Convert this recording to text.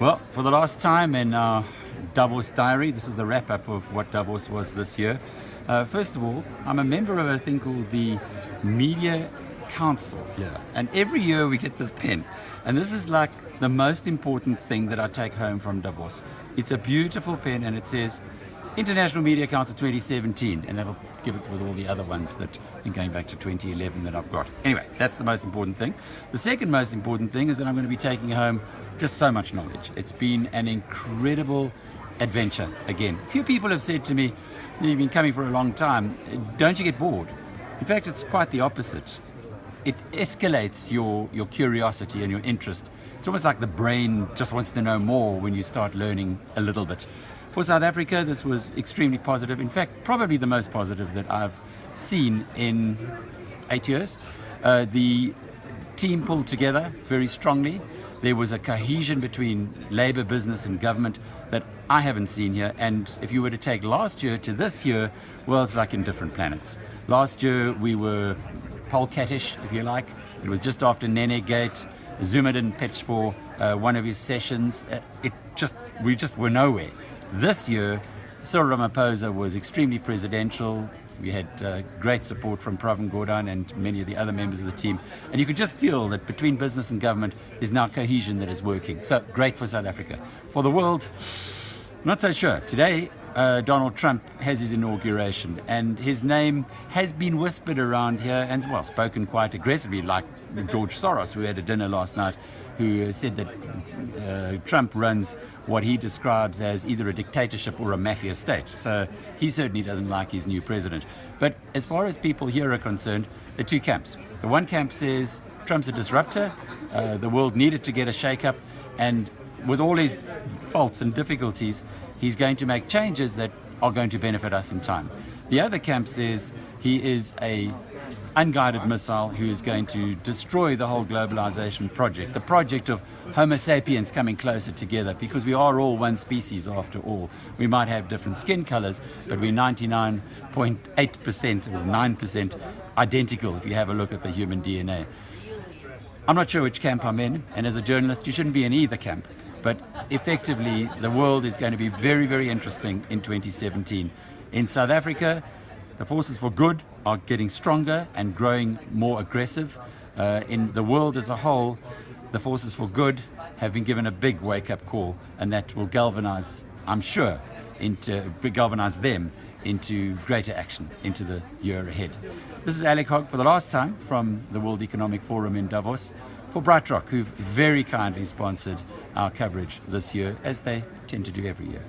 Well, for the last time in our Davos Diary, this is the wrap-up of what Davos was this year. First of all, I'm a member of a thing called the Media Council here, and every year we get this pen, and this is like the most important thing that I take home from Davos. It's a beautiful pen, and it says International Media Council 2017, and that'll give it with all the other ones that been going back to 2011 that I've got. Anyway, that's the most important thing. The second most important thing is that I'm going to be taking home just so much knowledge. It's been an incredible adventure again. A few people have said to me, you've been coming for a long time, don't you get bored? In fact, it's quite the opposite. It escalates your curiosity and your interest. It's almost like the brain just wants to know more when you start learning a little bit. For South Africa, this was extremely positive. In fact, probably the most positive that I've seen in 8 years. The team pulled together very strongly. There was a cohesion between Labour, business and government that I haven't seen here. And if you were to take last year to this year, well, it's like in different planets. Last year we were polecatish, if you like. It was just after Nene Gate. Zuma didn't pitch for one of his sessions. We just were nowhere. This year, Cyril Ramaphosa was extremely presidential. We had great support from Pravin Gordhan and many of the other members of the team. And you could just feel that between business and government is now cohesion that is working. So great for South Africa. For the world, not so sure. Today, Donald Trump has his inauguration, and his name has been whispered around here and, well, spoken quite aggressively, like George Soros, who had a dinner last night, who said that Trump runs what he describes as either a dictatorship or a mafia state. So he certainly doesn't like his new president. But as far as people here are concerned, there are two camps. The one camp says Trump's a disruptor, the world needed to get a shake-up, and with all his faults and difficulties, he's going to make changes that are going to benefit us in time. The other camp says he is a unguided missile who is going to destroy the whole globalization project, the project of Homo sapiens coming closer together, because we are all one species after all. We might have different skin colors, but we're 99.8% or 9% identical if you have a look at the human DNA. I'm not sure which camp I'm in, and as a journalist, you shouldn't be in either camp. But effectively, the world is going to be very, very interesting in 2017. In South Africa, the forces for good are getting stronger and growing more aggressive. In the world as a whole, the forces for good have been given a big wake-up call, and that will galvanize, I'm sure, galvanize them into greater action into the year ahead. This is Alec Hogg for the last time from the World Economic Forum in Davos for BrightRock, who've very kindly sponsored our coverage this year, as they tend to do every year.